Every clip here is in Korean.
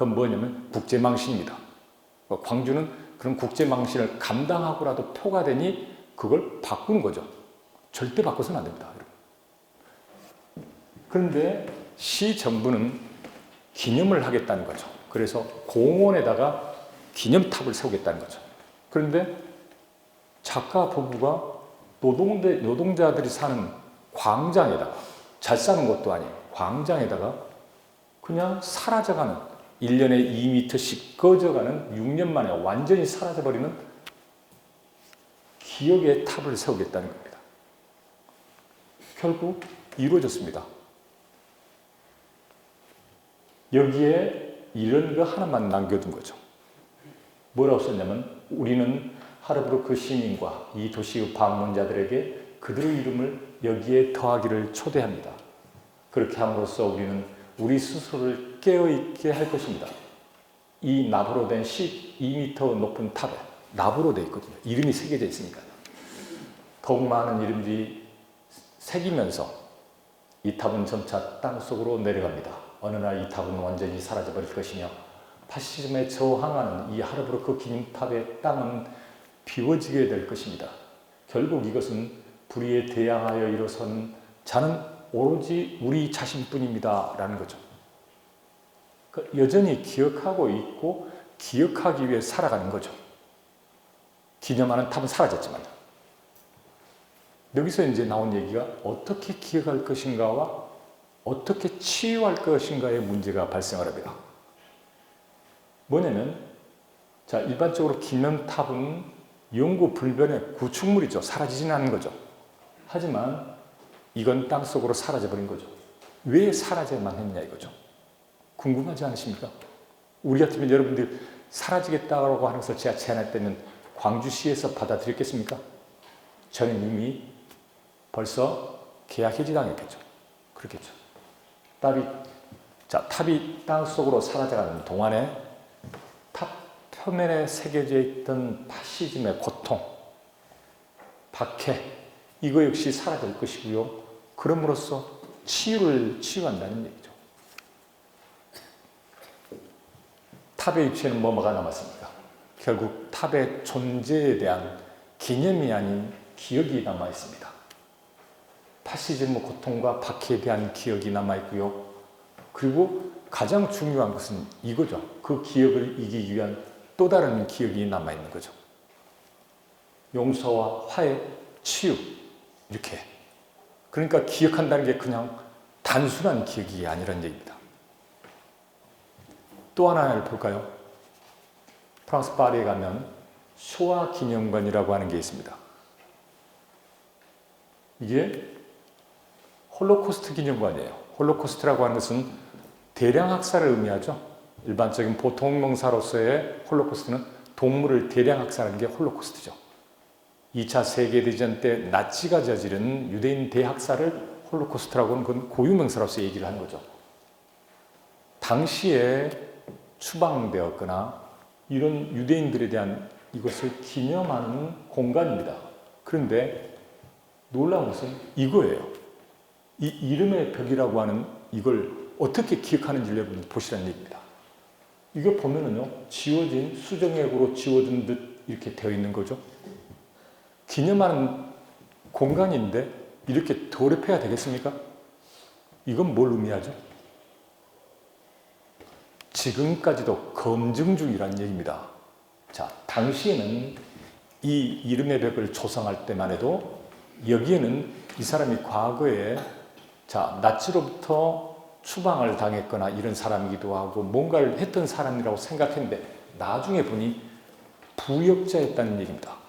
그건 뭐냐면 국제망신입니다. 광주는 그런 국제망신을 감당하고라도 표가 되니 그걸 바꾸는 거죠. 절대 바꿔서는 안 됩니다. 그런데 시정부는 기념을 하겠다는 거죠. 그래서 공원에다가 기념탑을 세우겠다는 거죠. 그런데 작가 부부가 노동자들이 사는 광장에다가, 잘 사는 것도 아니에요. 광장에다가 그냥 사라져가는, 1년에 2m씩 꺼져가는 6년 만에 완전히 사라져버리는 기억의 탑을 세우겠다는 겁니다. 결국 이루어졌습니다. 여기에 이런 거 하나만 남겨둔 거죠. 뭐라고 썼냐면, 우리는 하르브루크 시민과 이 도시의 방문자들에게 그들의 이름을 여기에 더하기를 초대합니다. 그렇게 함으로써 우리는 우리 스스로를 깨어있게 할 것입니다. 이 나무로 된 12m 높은 탑에 나무로 되어 있거든요. 이름이 새겨져 있으니까. 더욱 많은 이름들이 새기면서 이 탑은 점차 땅속으로 내려갑니다. 어느 날 이 탑은 완전히 사라져버릴 것이며 파시즘에 저항하는 이 하르브루크 기념탑의 땅은 비워지게 될 것입니다. 결국 이것은 불의에 대항하여 일어선 자는 오로지 우리 자신뿐입니다. 라는 거죠. 여전히 기억하고 있고 기억하기 위해 살아가는 거죠. 기념하는 탑은 사라졌지만. 여기서 이제 나온 얘기가 어떻게 기억할 것인가와 어떻게 치유할 것인가의 문제가 발생을 합니다. 뭐냐면, 자, 일반적으로 기념탑은 영구 불변의 구축물이죠. 사라지지는 않는 거죠. 하지만 이건 땅속으로 사라져버린 거죠. 왜 사라져야만 했냐 이거죠. 궁금하지 않으십니까? 우리 같으면 여러분들 사라지겠다고 하는 것을 제가 제안할 때는 광주시에서 받아들였겠습니까? 저는 이미 벌써 계약 해지당했겠죠. 그렇겠죠. 탑이 땅속으로 사라져가는 동안에 탑 표면에 새겨져 있던 파시즘의 고통, 박해, 이거 역시 사라질 것이고요. 그럼으로써 치유한다는 얘기죠. 탑의 입체는 뭐가 남았습니까? 결국 탑의 존재에 대한 기념이 아닌 기억이 남아있습니다. 파시즘의 고통과 박해에 대한 기억이 남아있고요. 그리고 가장 중요한 것은 이거죠. 그 기억을 이기기 위한 또 다른 기억이 남아있는 거죠. 용서와 화해, 치유, 이렇게. 그러니까 기억한다는 게 그냥 단순한 기억이 아니라는 얘기입니다. 또 하나를 볼까요? 프랑스 파리에 가면 쇼아 기념관이라고 하는 게 있습니다. 이게 홀로코스트 기념관이에요. 홀로코스트라고 하는 것은 대량 학살을 의미하죠. 일반적인 보통 명사로서의 홀로코스트는 동물을 대량 학살하는 게 홀로코스트죠. 2차 세계대전 때 나치가 저지른 유대인 대학살을 홀로코스트라고 하는 건 고유명사로서 얘기를 하는 거죠. 당시에 추방되었거나 이런 유대인들에 대한 이것을 기념하는 공간입니다. 그런데 놀라운 것은 이거예요. 이 이름의 벽이라고 하는 이걸 어떻게 기억하는지 여러분 보시라는 얘기입니다. 이거 보면은요, 지워진 수정액으로 지워진 듯 이렇게 되어 있는 거죠. 기념하는 공간인데 이렇게 더럽혀야 되겠습니까? 이건 뭘 의미하죠? 지금까지도 검증 중이라는 얘기입니다. 자, 당시에는 이 이름의 벽을 조성할 때만 해도 여기에는 이 사람이 과거에 나치로부터 추방을 당했거나 이런 사람이기도 하고 뭔가를 했던 사람이라고 생각했는데 나중에 보니 부역자였다는 얘기입니다.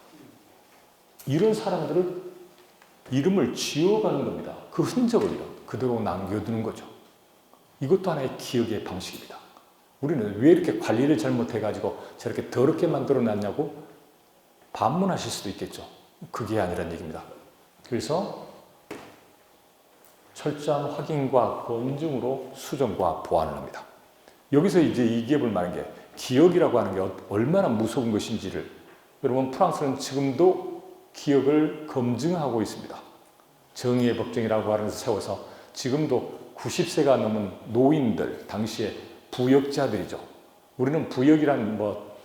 이런 사람들을 이름을 지워가는 겁니다. 그 흔적을 그대로 남겨두는 거죠. 이것도 하나의 기억의 방식입니다. 우리는 왜 이렇게 관리를 잘못해가지고 저렇게 더럽게 만들어놨냐고 반문하실 수도 있겠죠. 그게 아니란 얘기입니다. 그래서 철저한 확인과 검증으로 수정과 보완을 합니다. 여기서 이제 얘기해볼 만한 게 기억이라고 하는 게 얼마나 무서운 것인지를, 여러분, 프랑스는 지금도 기억을 검증하고 있습니다. 정의의 법정이라고 하는 것을 세워서 지금도 90세가 넘은 노인들, 당시에 부역자들이죠. 우리는 부역이란 뭐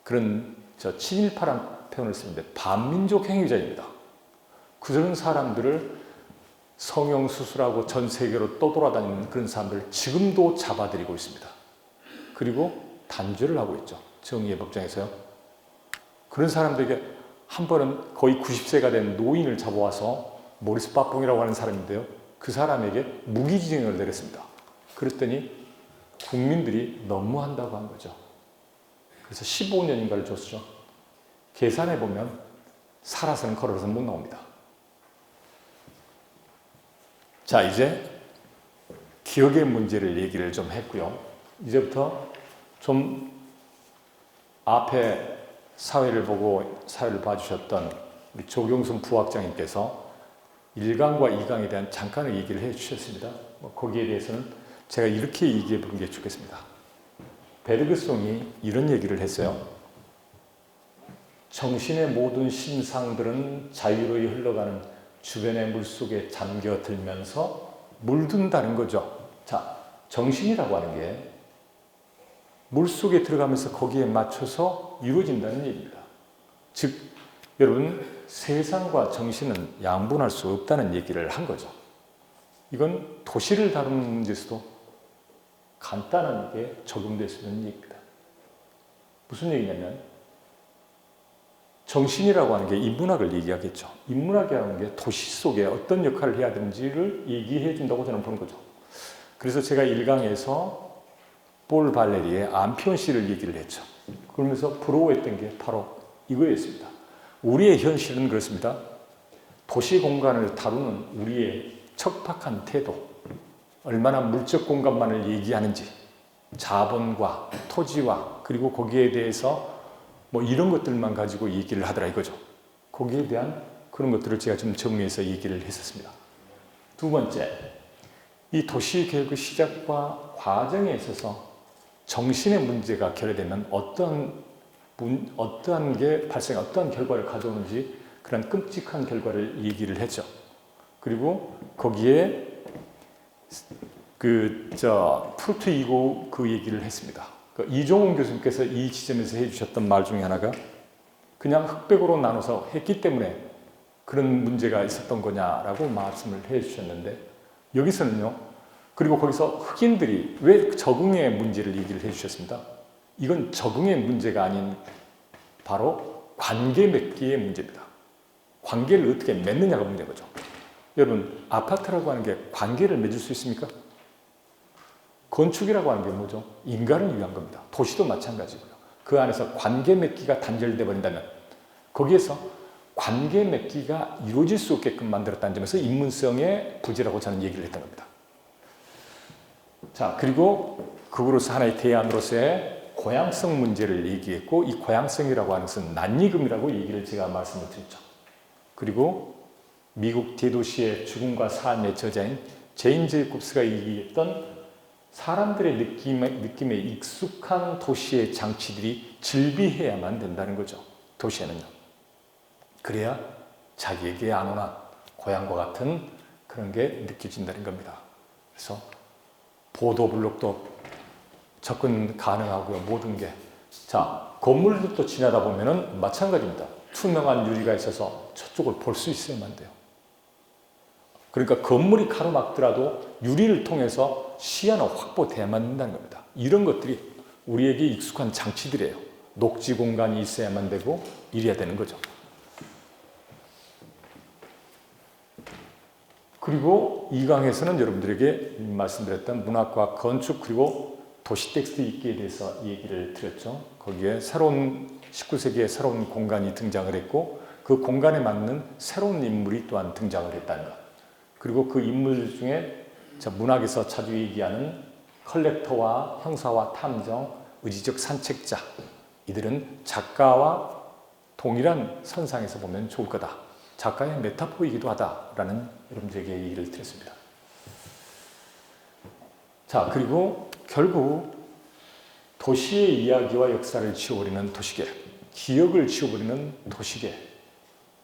그런 친일파란 표현을 쓰는데 반민족 행위자입니다. 그런 사람들을 성형수술하고 전 세계로 떠돌아다니는 그런 사람들을 지금도 잡아들이고 있습니다. 그리고 단죄를 하고 있죠. 정의의 법정에서요. 그런 사람들에게 한 번은 거의 90세가 된 노인을 잡아와서 모리스 빠뽕이라고 하는 사람인데요. 그 사람에게 무기징역을 내렸습니다. 그랬더니 국민들이 너무한다고 한 거죠. 그래서 15년인가를 줬죠. 계산해보면 살아서는 걸어서는 못 나옵니다. 자, 이제 기억의 문제를 얘기를 좀 했고요. 이제부터 좀 앞에 사회를 보고 사회를 봐주셨던 우리 조경순 부학장님께서 1강과 2강에 대한 잠깐의 얘기를 해주셨습니다. 거기에 대해서는 제가 이렇게 얘기해 보는 게 좋겠습니다. 베르그송이 이런 얘기를 했어요. 정신의 모든 심상들은 자유로이 흘러가는 주변의 물속에 잠겨들면서 물든다는 거죠. 자, 정신이라고 하는 게 물속에 들어가면서 거기에 맞춰서 이루어진다는 얘기입니다. 즉, 여러분, 세상과 정신은 양분할 수 없다는 얘기를 한 거죠. 이건 도시를 다루는 문제에서도 간단하게 적용될 수 있는 얘기입니다. 무슨 얘기냐면 정신이라고 하는 게 인문학을 얘기하겠죠. 인문학이라는 게 도시 속에 어떤 역할을 해야 되는지를 얘기해 준다고 저는 보는 거죠. 그래서 제가 1강에서 볼 발레리의 암피온시를 얘기를 했죠. 그러면서 부러워했던 게 바로 이거였습니다. 우리의 현실은 그렇습니다. 도시 공간을 다루는 우리의 척박한 태도, 얼마나 물적 공간만을 얘기하는지, 자본과 토지와 그리고 거기에 대해서 뭐 이런 것들만 가지고 얘기를 하더라 이거죠. 거기에 대한 그런 것들을 제가 좀 정리해서 얘기를 했었습니다. 두 번째, 이 도시계획의 시작과 과정에 있어서 정신의 문제가 결여되면 어떠한 게 어떠한 결과를 가져오는지 그런 끔찍한 결과를 얘기를 했죠. 그리고 거기에 프루트 이고 그 얘기를 했습니다. 이종훈 교수님께서 이 지점에서 해주셨던 말 중에 하나가 그냥 흑백으로 나눠서 했기 때문에 그런 문제가 있었던 거냐라고 말씀을 해주셨는데 여기서는요. 그리고 거기서 흑인들이 왜 적응의 문제를 얘기를 해주셨습니다. 이건 적응의 문제가 아닌 바로 관계 맺기의 문제입니다. 관계를 어떻게 맺느냐가 문제인 거죠. 여러분, 아파트라고 하는 게 관계를 맺을 수 있습니까? 건축이라고 하는 게 뭐죠? 인간을 위한 겁니다. 도시도 마찬가지고요. 그 안에서 관계 맺기가 단절돼 버린다면 거기에서 관계 맺기가 이루어질 수 없게끔 만들었다는 점에서 인문성의 부재라고 저는 얘기를 했던 겁니다. 자, 그리고 그거로서 하나의 대안으로서의 고양성 문제를 얘기했고 이 고양성이라고 하는 것은 난이금이라고 얘기를 제가 말씀을 드렸죠. 그리고 미국 대도시의 죽음과 삶의 저자인 제인 제이콥스가 얘기했던 사람들의 느낌에 익숙한 도시의 장치들이 즐비해야만 된다는 거죠. 도시에는요. 그래야 자기에게 안 오나 고향과 같은 그런 게 느껴진다는 겁니다. 그래서 보도블록도 접근 가능하고요. 모든 게. 자, 건물들도 지나다 보면은 마찬가지입니다. 투명한 유리가 있어서 저쪽을 볼 수 있어야만 돼요. 그러니까 건물이 가로막더라도 유리를 통해서 시야는 확보돼야만 된다는 겁니다. 이런 것들이 우리에게 익숙한 장치들이에요. 녹지 공간이 있어야만 되고 이래야 되는 거죠. 그리고 2강에서는 여러분들에게 말씀드렸던 문학과 건축 그리고 도시 텍스트 읽기에 대해서 얘기를 드렸죠. 거기에 새로운 19세기의 새로운 공간이 등장을 했고 그 공간에 맞는 새로운 인물이 또한 등장을 했다는 것. 그리고 그 인물 중에 문학에서 자주 얘기하는 컬렉터와 형사와 탐정, 의지적 산책자 이들은 작가와 동일한 선상에서 보면 좋을 거다. 작가의 메타포이기도 하다라는 여러분들에게 얘기를 드렸습니다. 자, 그리고 결국 도시의 이야기와 역사를 지워버리는 도시계, 기억을 지워버리는 도시계,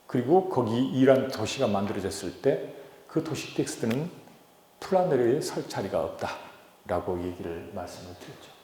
그리고 거기 이란 도시가 만들어졌을 때 그 도시 텍스트는 플라네르에 설 자리가 없다라고 얘기를 말씀을 드렸죠.